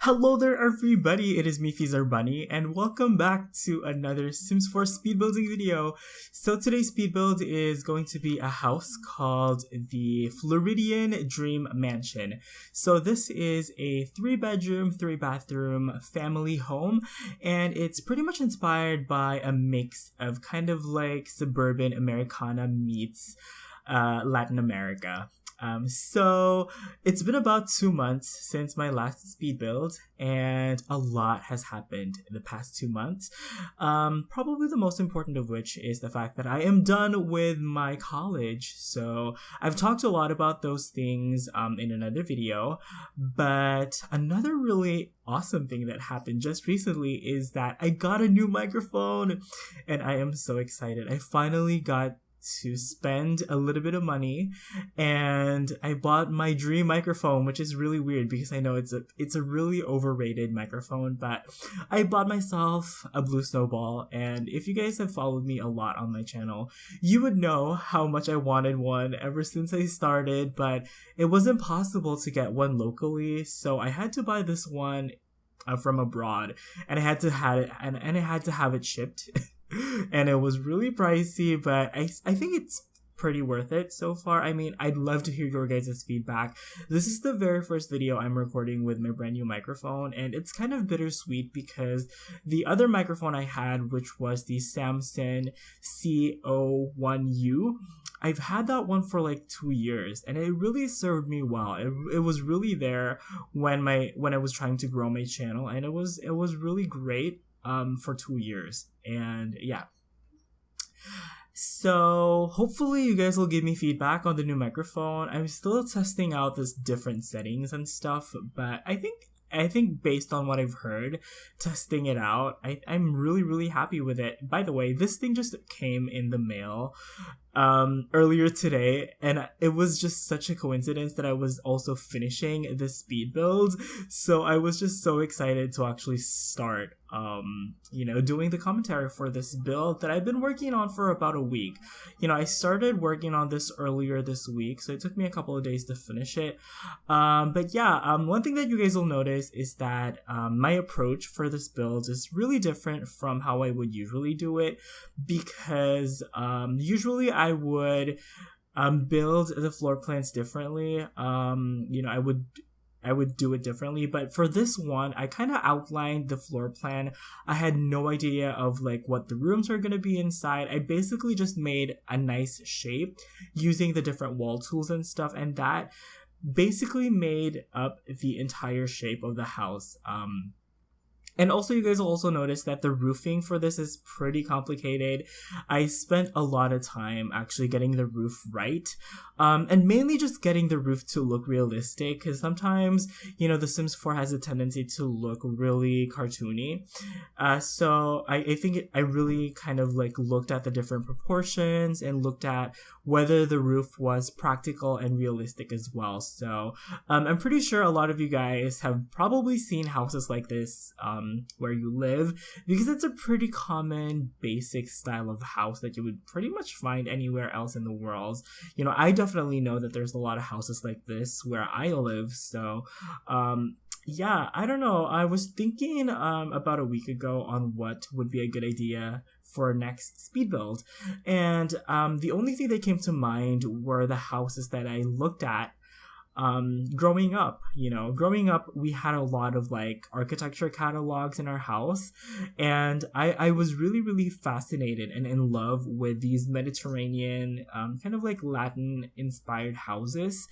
Hello there everybody, it is me FreezerBunny and welcome back to another Sims 4 speed building video. So today's speed build is going to be a house called the Floridian Dream Mansion. So this is a 3-bedroom, 3-bathroom family home, and it's pretty much inspired by a mix of kind of like suburban Americana meets Latin America. So it's been about 2 months since my last speed build, and a lot has happened in the past 2 months. Probably the most important of which is the fact that I am done with my college. So I've talked a lot about those things in another video, but another really awesome thing that happened just recently is that I got a new microphone, and I am so excited. I finally got to spend a little bit of money, and I bought my dream microphone, which is really weird because I know it's a really overrated microphone, but I bought myself a blue snowball. And if you guys have followed me a lot on my channel, you would know how much I wanted one ever since I started, but it wasn't possible to get one locally, so I had to buy this one from abroad, and I had to have it and I had to have it shipped. And it was really pricey, but I think it's pretty worth it so far. I mean, I'd love to hear your guys' feedback. This is the very first video I'm recording with my brand new microphone, and it's kind of bittersweet because the other microphone I had, which was the Samson CO1U, I've had that one for like 2 years, and it really served me well. It was really there when I was trying to grow my channel, and it was really great for 2 years. And yeah, so hopefully you guys will give me feedback on the new microphone. I'm still testing out this different settings and stuff, but I think based on what I've heard, testing it out, I'm really happy with it. By the way, this thing just came in the mail earlier today, and it was just such a coincidence that I was also finishing the speed build, so I was just so excited to actually start doing the commentary for this build that I've been working on for about a week. I started working on this earlier this week, so it took me a couple of days to finish it. But yeah, one thing that you guys will notice is that my approach for this build is really different from how I would usually do it, because usually I would build the floor plans differently. I would do it differently, but for this one, I kind of outlined the floor plan. I had no idea of like what the rooms are going to be inside. I basically just made a nice shape using the different wall tools and stuff, and that basically made up the entire shape of the house. And also, you guys will also notice that the roofing for this is pretty complicated. I spent a lot of time actually getting the roof right, and mainly just getting the roof to look realistic, because sometimes, The Sims 4 has a tendency to look really cartoony. So I think I really kind of like looked at the different proportions and looked at whether the roof was practical and realistic as well. So I'm pretty sure a lot of you guys have probably seen houses like this where you live, because it's a pretty common basic style of house that you would pretty much find anywhere else in the world. I definitely know that there's a lot of houses like this where I live. So yeah, I don't know. I was thinking about a week ago on what would be a good idea for next speed build, and the only thing that came to mind were the houses that I looked at growing up. Growing up, we had a lot of like architecture catalogs in our house, and I was really fascinated and in love with these Mediterranean kind of like Latin inspired houses,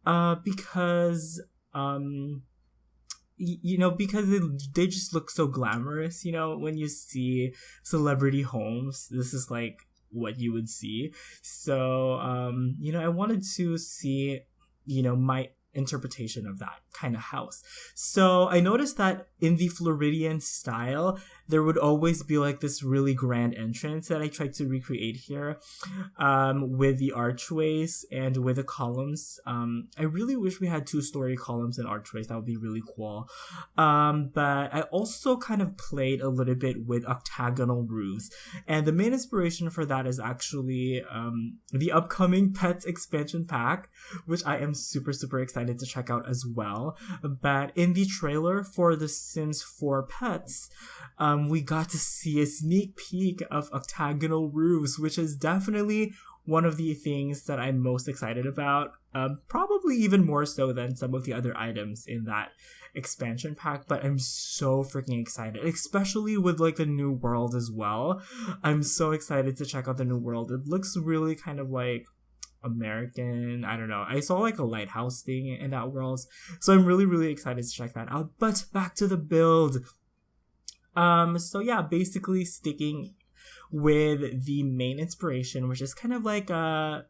because because they just look so glamorous. When you see celebrity homes, this is like what you would see. So I wanted to see my interpretation of that kind of house. So I noticed that in the Floridian style, there would always be like this really grand entrance that I tried to recreate here, with the archways and with the columns. I really wish we had 2-story columns and archways. That would be really cool. But I also kind of played a little bit with octagonal roofs, and the main inspiration for that is actually the upcoming Pets expansion pack, which I am super excited excited to check out as well. But in the trailer for The Sims 4 Pets, we got to see a sneak peek of octagonal roofs, which is definitely one of the things that I'm most excited about. Probably even more so than some of the other items in that expansion pack, but I'm so freaking excited, especially with like the new world as well. I'm so excited to check out the new world. It looks really kind of like American. I don't know. I saw like a lighthouse thing in that world, so I'm really excited to check that out. But back to the build. So yeah, basically sticking with the main inspiration, which is kind of like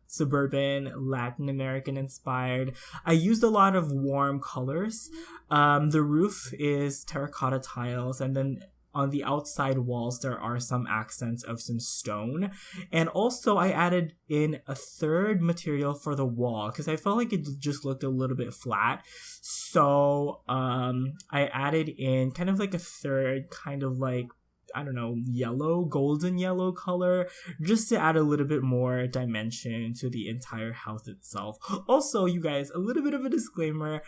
suburban Latin American inspired. I used a lot of warm colors. The roof is terracotta tiles, and then on the outside walls there are some accents of some stone. And also I added in a third material for the wall because I felt like it just looked a little bit flat. So I added in kind of like a third kind of like, I don't know, yellow, golden yellow color, just to add a little bit more dimension to the entire house itself. Also, you guys, a little bit of a disclaimer.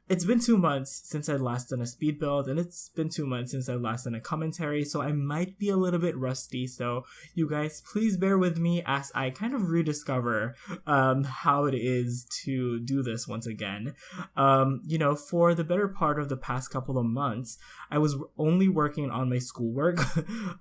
It's been 2 months since I last done a speed build, and it's been 2 months since I last done a commentary, so I might be a little bit rusty, so you guys, please bear with me as I kind of rediscover how it is to do this once again. You know, for the better part of the past couple of months, I was only working on my schoolwork.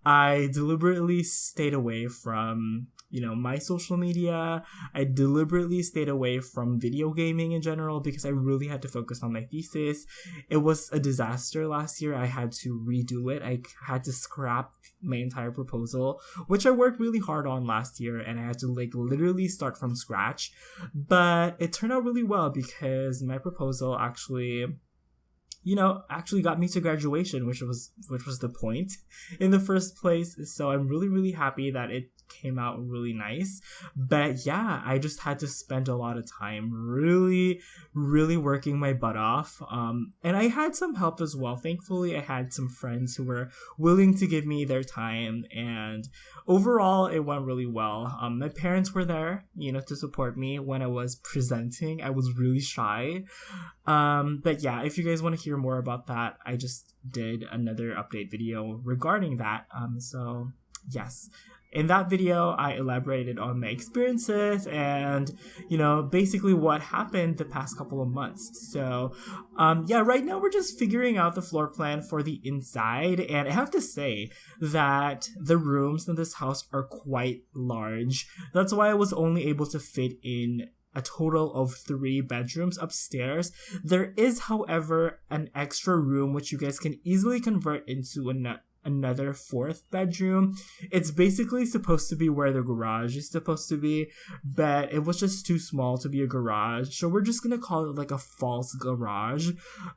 I deliberately stayed away from, you know, my social media. I deliberately stayed away from video gaming in general because I really had to focus on my thesis. It was a disaster last year. I had to redo it. I had to scrap my entire proposal, which I worked really hard on last year, and I had to like literally start from scratch. But it turned out really well because my proposal actually got me to graduation, which was the point in the first place. So I'm really happy that it came out really nice. But yeah, I just had to spend a lot of time really working my butt off. And I had some help as well. Thankfully, I had some friends who were willing to give me their time, and overall, it went really well. My parents were there, you know, to support me when I was presenting. I was really shy. But yeah, if you guys want to hear more about that, I just did another update video regarding that. So yes. In that video, I elaborated on my experiences and, you know, basically what happened the past couple of months. So, yeah, right now we're just figuring out the floor plan for the inside. And I have to say that the rooms in this house are quite large. That's why I was only able to fit in a total of 3 bedrooms upstairs. There is, however, an extra room which you guys can easily convert into another 4th bedroom. It's basically supposed to be where the garage is supposed to be, but it was just too small to be a garage, so we're just gonna call it like a false garage.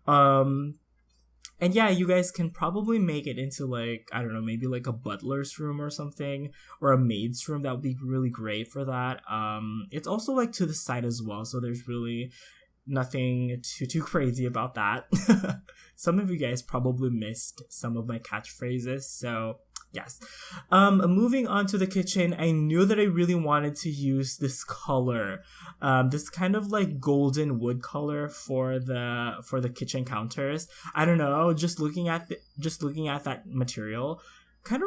And yeah, you guys can probably make it into like, I don't know, maybe like a butler's room or something, or a maid's room. That would be really great for that. It's also like to the side as well, so there's really nothing too crazy about that. Some of you guys probably missed some of my catchphrases, so yes. Moving on to the kitchen, I knew that I really wanted to use this color, this kind of like golden wood color for the kitchen counters. I don't know, just looking at that material kind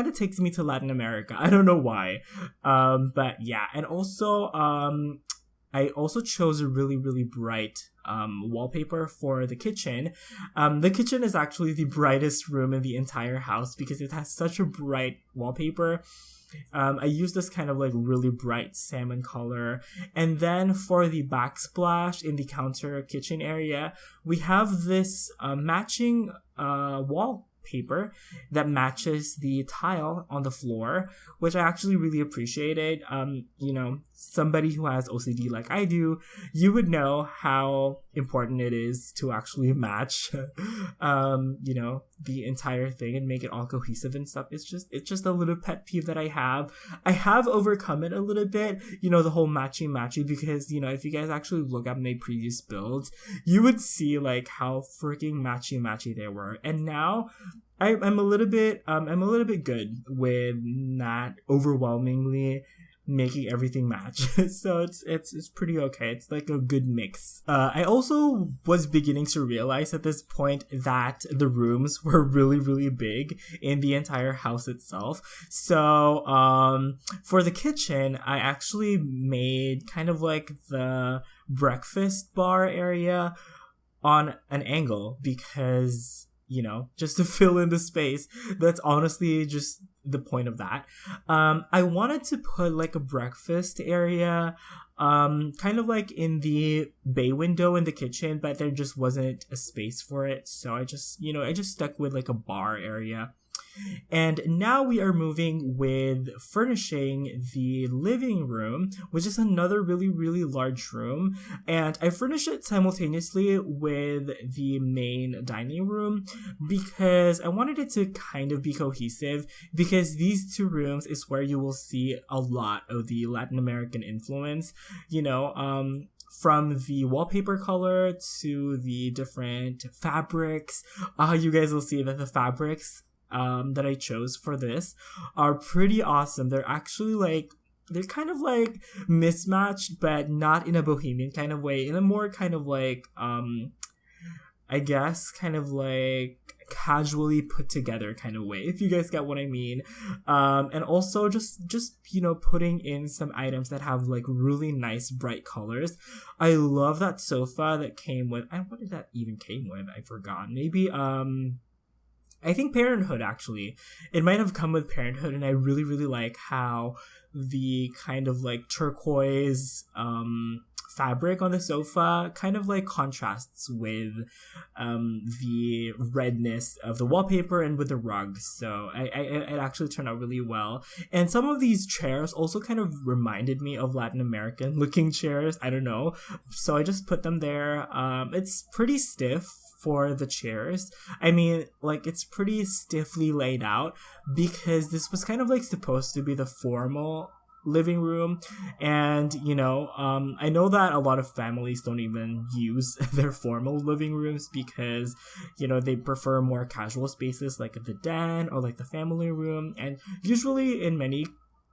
of takes me to Latin America. I don't know why. But yeah, and also I also chose a really bright wallpaper for the kitchen. The kitchen is actually the brightest room in the entire house because it has such a bright wallpaper. I used this kind of like really bright salmon color. And then for the backsplash in the counter kitchen area, we have this matching wallpaper that matches the tile on the floor, which I actually really appreciated. You know, somebody who has OCD like I do, you would know how important it is to actually match you know, the entire thing and make it all cohesive and stuff. It's just a little pet peeve that I have overcome it a little bit, you know, the whole matchy, because, you know, if you guys actually look at my previous builds, you would see like how freaking matchy they were. And now I'm a little bit good with not overwhelmingly making everything match. So it's pretty okay. It's like a good mix. I also was beginning to realize at this point that the rooms were really, really big in the entire house itself. So for the kitchen, I actually made kind of like the breakfast bar area on an angle because, just to fill in the space. That's honestly just the point of that. I wanted to put like a breakfast area, kind of like in the bay window in the kitchen, but there just wasn't a space for it. So I just stuck with like a bar area. And now we are moving with furnishing the living room, which is another really, really large room. And I furnished it simultaneously with the main dining room because I wanted it to kind of be cohesive, because these two rooms is where you will see a lot of the Latin American influence, from the wallpaper color to the different fabrics. You guys will see that the fabrics that I chose for this are pretty awesome. They're actually they're kind of like mismatched, but not in a bohemian kind of way, in a more kind of like I guess kind of like casually put together kind of way, if you guys get what I mean. And also just putting in some items that have like really nice bright colors. I love that sofa that came with, and what did that even came with? I forgot. Maybe I think Parenthood, actually. It might have come with Parenthood, and I really, really like how the kind of like turquoise fabric on the sofa kind of like contrasts with the redness of the wallpaper and with the rug. So it actually turned out really well. And some of these chairs also kind of reminded me of Latin American looking chairs. I don't know. So I just put them there. It's pretty stiff for the chairs. I mean, like, it's pretty stiffly laid out because this was kind of like supposed to be the formal living room. And I know that a lot of families don't even use their formal living rooms because they prefer more casual spaces like the den or like the family room. And usually in many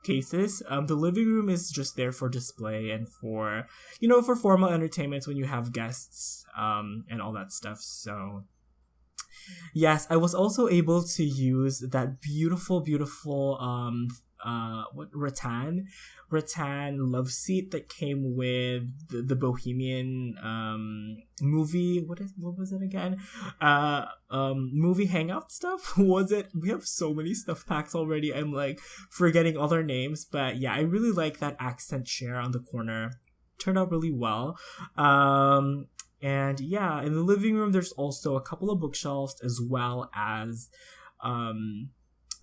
cases, the living room is just there for display and for for formal entertainments when you have guests and all that stuff. So yes, I was also able to use that beautiful rattan love seat that came with the Bohemian movie. What was it again? Movie hangout stuff. Was it? We have so many stuff packs already. I'm like forgetting all their names, but yeah, I really like that accent chair on the corner. Turned out really well. And yeah, in the living room, there's also a couple of bookshelves as well as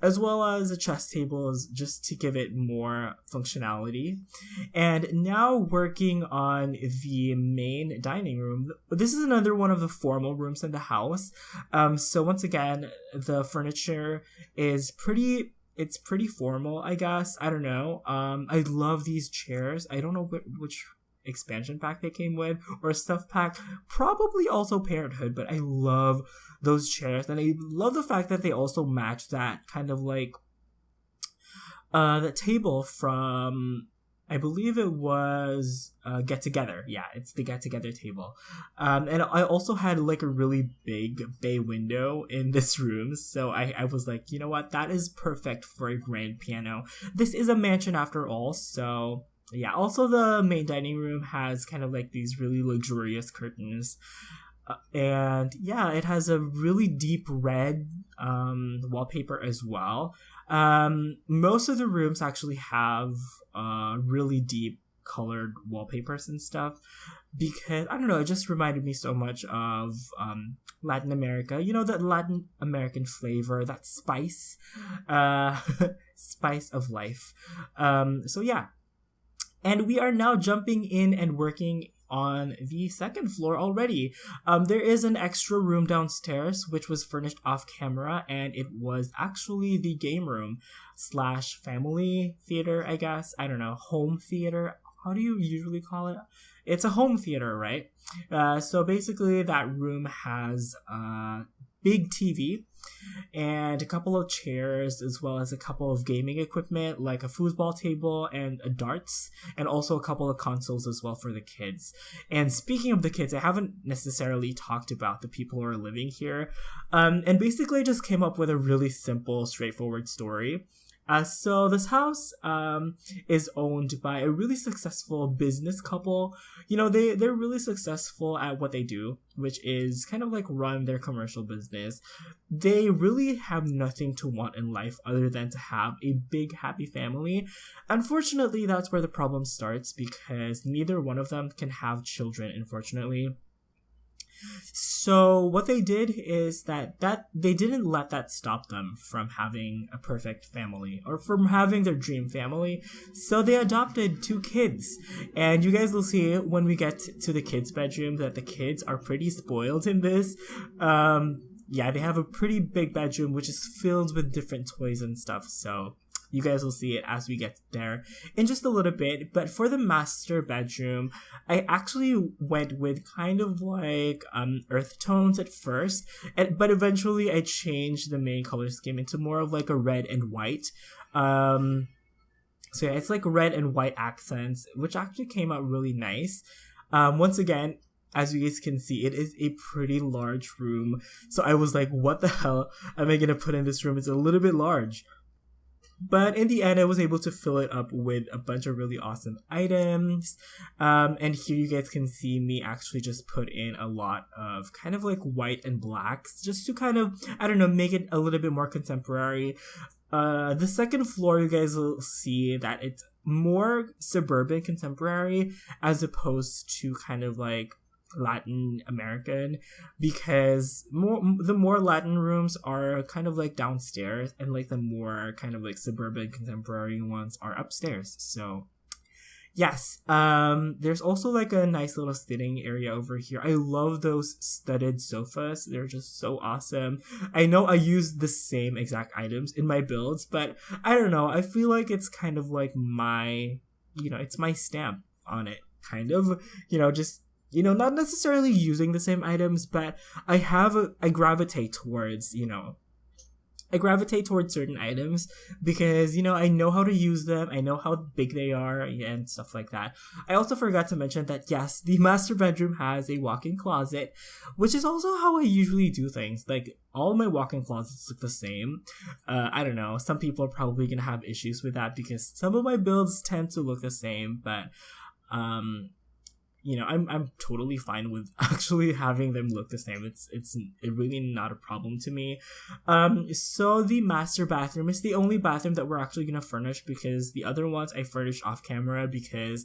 a chess table, just to give it more functionality. And now working on the main dining room. This is another one of the formal rooms in the house. So once again, the furniture is pretty formal, I guess. I don't know. I love these chairs. I don't know which expansion pack they came with or stuff pack, probably also Parenthood, but I love those chairs. And I love the fact that they also match that kind of like the table from, I believe it was Get Together. Yeah, it's the Get Together table. And I also had like a really big bay window in this room, so I was like, you know what, that is perfect for a grand piano. This is a mansion after all, so yeah. Also, the main dining room has kind of like these really luxurious curtains. And yeah, it has a really deep red wallpaper as well. Most of the rooms actually have really deep colored wallpapers and stuff because, I don't know, it just reminded me so much of Latin America. That Latin American flavor, that spice, spice of life. So yeah. And we are now jumping in and working on the second floor already. There is an extra room downstairs, which was furnished off camera, and it was actually the game room / family theater, I guess. I don't know, home theater. How do you usually call it? It's a home theater, right? So basically that room has a big TV and a couple of chairs, as well as a couple of gaming equipment like a foosball table and a darts, and also a couple of consoles as well for the kids. And speaking of the kids, I haven't necessarily talked about the people who are living here, and basically I just came up with a really simple, straightforward story. So this house is owned by a really successful business couple. You know, they're really successful at what they do, which is kind of like run their commercial business. They really have nothing to want in life other than to have a big, happy family. Unfortunately, that's where the problem starts, because neither one of them can have children, unfortunately. So what they did is that they didn't let that stop them from having a perfect family or from having their dream family. So they adopted 2 kids. And you guys will see when we get to the kids' bedroom that the kids are pretty spoiled in this. Yeah, they have a pretty big bedroom which is filled with different toys and stuff. So you guys will see it as we get there in just a little bit. But for the master bedroom, I actually went with kind of like earth tones at first, but eventually I changed the main color scheme into more of like a red and white. So yeah, it's like red and white accents, which actually came out really nice. Once again, as you guys can see, it is a pretty large room. So I was like, what the hell am I gonna put in this room? It's a little bit large. But in the end, I was able to fill it up with a bunch of really awesome items. And here you guys can see me actually just put in a lot of kind of like white and blacks, just to kind of, I don't know, make it a little bit more contemporary. The second floor, you guys will see that it's more suburban contemporary as opposed to kind of like Latin American, because the more Latin rooms are kind of like downstairs, and like the more kind of like suburban contemporary ones are upstairs. So yes, there's also like a nice little sitting area over here. I love those studded sofas. They're just so awesome. I know I use the same exact items in my builds, but I don't know, I feel like it's kind of like my, it's my stamp on it, kind of, just not necessarily using the same items, but I gravitate towards, I gravitate towards certain items because, I know how to use them. I know how big they are and stuff like that. I also forgot to mention that, yes, the master bedroom has a walk-in closet, which is also how I usually do things. Like, all my walk-in closets look the same. I don't know. Some people are probably going to have issues with that because some of my builds tend to look the same, but, I'm totally fine with actually having them look the same. It's really not a problem to me. So the master bathroom is the only bathroom that we're actually gonna furnish, because the other ones I furnished off camera because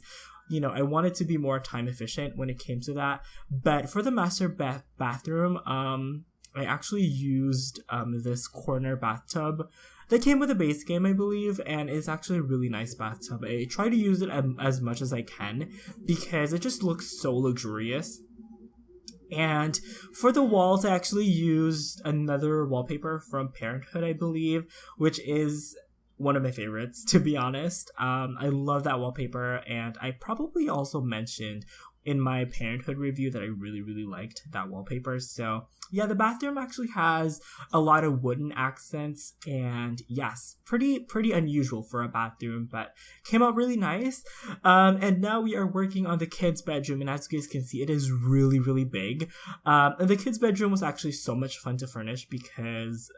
I wanted to be more time efficient when it came to that. But for the master bathroom, I actually used this corner bathtub that came with a base game, I believe, and it's actually a really nice bathtub. I try to use it as much as I can because it just looks so luxurious. And for the walls, I actually used another wallpaper from Parenthood, I believe, which is one of my favorites, to be honest. I love that wallpaper, and I probably also mentioned in my Parenthood review that I really, really liked that wallpaper. So yeah, the bathroom actually has a lot of wooden accents, and yes, pretty unusual for a bathroom, but came out really nice. And now we are working on the kids' bedroom, and as you guys can see, it is really, really big. And the kids' bedroom was actually so much fun to furnish because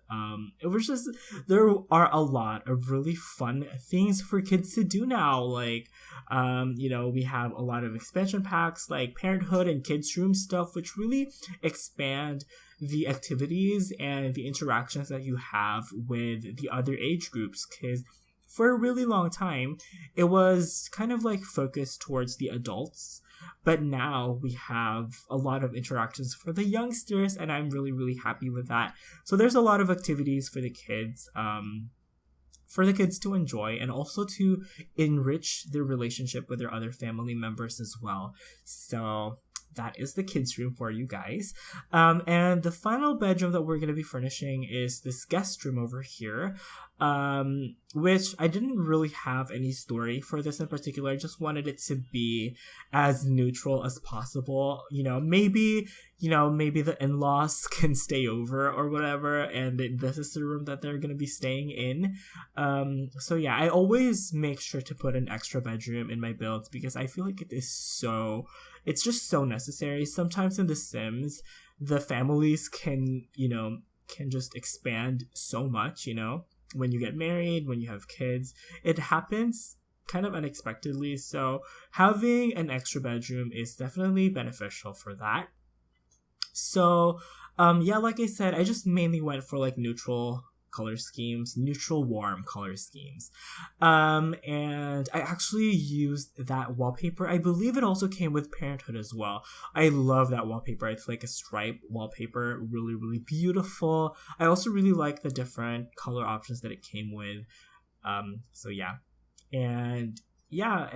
it was just, there are a lot of really fun things for kids to do now. Like, we have a lot of expansion packs like Parenthood and Kids Room stuff, which really expand the activities and the interactions that you have with the other age groups, because for a really long time it was kind of like focused towards the adults, but now we have a lot of interactions for the youngsters, and I'm really, really happy with that. So there's a lot of activities for the kids, to enjoy, and also to enrich their relationship with their other family members as well. So that is the kids' room for you guys. And the final bedroom that we're going to be furnishing is this guest room over here, which I didn't really have any story for this in particular. I just wanted it to be as neutral as possible. Maybe the in-laws can stay over or whatever, and this is the room that they're going to be staying in. So yeah, I always make sure to put an extra bedroom in my builds because I feel like it's just so necessary. Sometimes in The Sims, the families can just expand so much, when you get married, when you have kids. It happens kind of unexpectedly, so having an extra bedroom is definitely beneficial for that. So, like I said, I just mainly went for like neutral warm color schemes. And I actually used that wallpaper. I believe it also came with Parenthood as well. I love that wallpaper. It's like a stripe wallpaper, really, really beautiful. I also really like the different color options that it came with. So yeah. And yeah,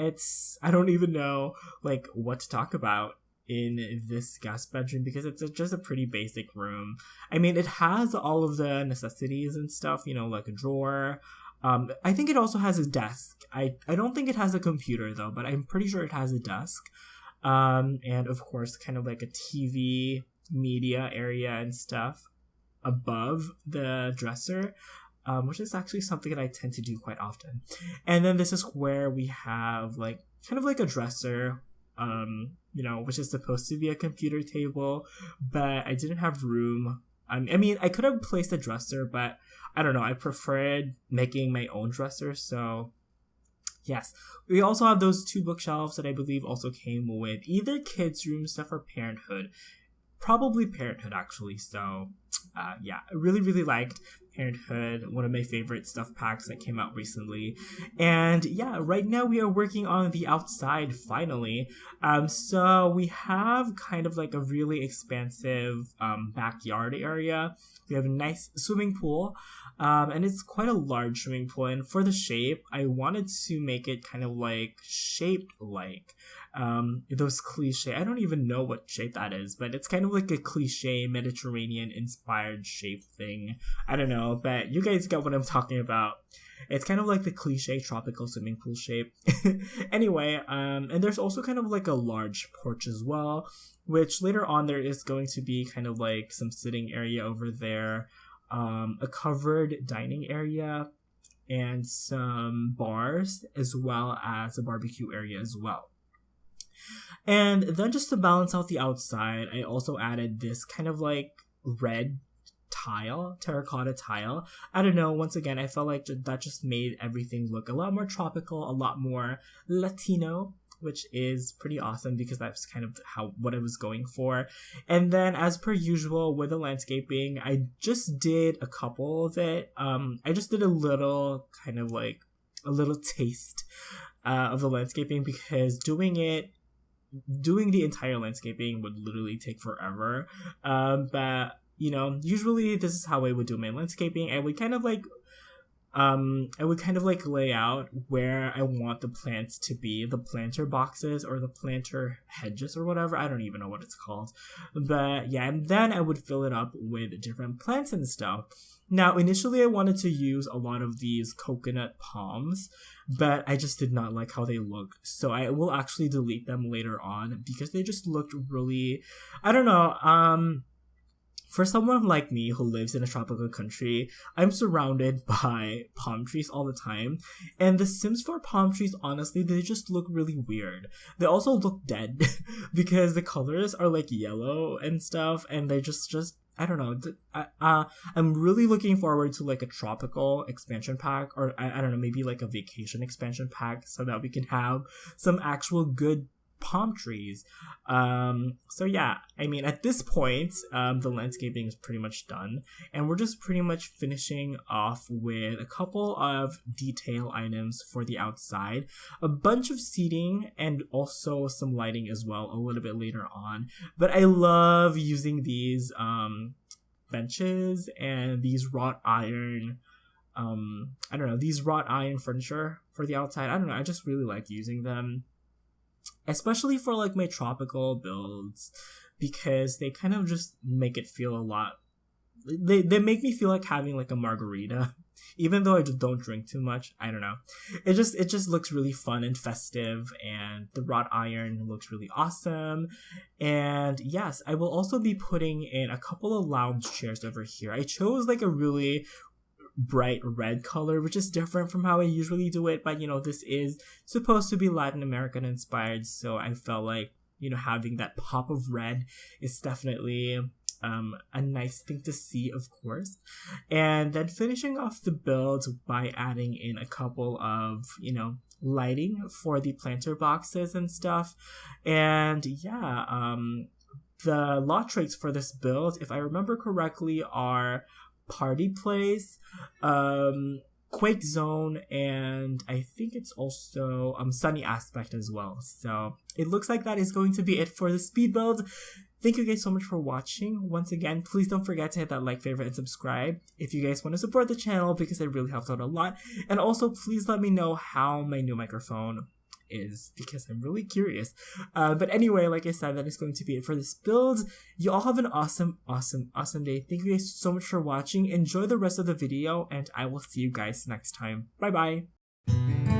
I don't even know like what to talk about in this guest bedroom because it's just a pretty basic room. I mean, it has all of the necessities and stuff, like a drawer. I think it also has a desk. I don't think it has a computer though, but I'm pretty sure it has a desk. And of course, kind of like a TV media area and stuff above the dresser. Which is actually something that I tend to do quite often. And then this is where we have like kind of like a dresser, which is supposed to be a computer table, but I didn't have room. I mean, I could have placed a dresser, but I don't know. I preferred making my own dresser. So yes, we also have those 2 bookshelves that I believe also came with either kids' room stuff or Parenthood. Probably Parenthood actually. So I really, really liked Parenthood, one of my favorite stuff packs that came out recently. And yeah, right now we are working on the outside finally. So we have kind of like a really expansive backyard area. We have a nice swimming pool. And it's quite a large swimming pool. And for the shape, I wanted to make it kind of like shaped like those cliche. I don't even know what shape that is, but it's kind of like a cliche Mediterranean inspired shape thing. I don't know, but you guys get what I'm talking about. It's kind of like the cliche tropical swimming pool shape. Anyway, and there's also kind of like a large porch as well, which later on there is going to be kind of like some sitting area over there, a covered dining area, and some bars, as well as a barbecue area as well. And then just to balance out the outside, I also added this kind of like red terracotta tile. I don't know, once again, I felt like that just made everything look a lot more tropical, a lot more Latino, which is pretty awesome because that's kind of what I was going for. And then as per usual with the landscaping, I just did a couple of it. I just did a little taste of the landscaping because doing the entire landscaping would literally take forever. But usually this is how I would do my landscaping. I would kind of like lay out where I want the plants to be, the planter boxes or the planter hedges or whatever. I don't even know what it's called. But yeah, and then I would fill it up with different plants and stuff. Now, initially I wanted to use a lot of these coconut palms, but I just did not like how they look. So I will actually delete them later on because they just looked really, I don't know, for someone like me who lives in a tropical country, I'm surrounded by palm trees all the time. And the Sims 4 palm trees, honestly, they just look really weird. They also look dead because the colors are like yellow and stuff. And they just I don't know. I'm really looking forward to like a tropical expansion pack, or I don't know, maybe like a vacation expansion pack so that we can have some actual good palm trees. So yeah, I mean, at this point, the landscaping is pretty much done, and we're just pretty much finishing off with a couple of detail items for the outside, a bunch of seating, and also some lighting as well a little bit later on. But I love using these benches and these wrought iron these wrought iron furniture for the outside. I don't know, I just really like using them. especially for like my tropical builds, because they kind of just make it feel a lot. They make me feel like having like a margarita, even though I don't drink too much. I don't know. It just looks really fun and festive, and the wrought iron looks really awesome. And yes, I will also be putting in a couple of lounge chairs over here. I chose like a really bright red color, which is different from how I usually do it, but this is supposed to be Latin American inspired, so I felt like having that pop of red is definitely a nice thing to see, of course. And then finishing off the build by adding in a couple of lighting for the planter boxes and stuff. And yeah, the lot traits for this build, if I remember correctly, are Party Place, Quake Zone, and I think it's also Sunny Aspect as well. So it looks like that is going to be it for the speed build. Thank you guys so much for watching. Once again, please don't forget to hit that like, favorite, and subscribe if you guys want to support the channel, because it really helps out a lot. And also, please let me know how my new microphone is, because I'm really curious. But anyway, like I said, that is going to be it for this build. You all have an awesome day. Thank you guys so much for watching. Enjoy the rest of the video, and I will see you guys next time. Bye bye.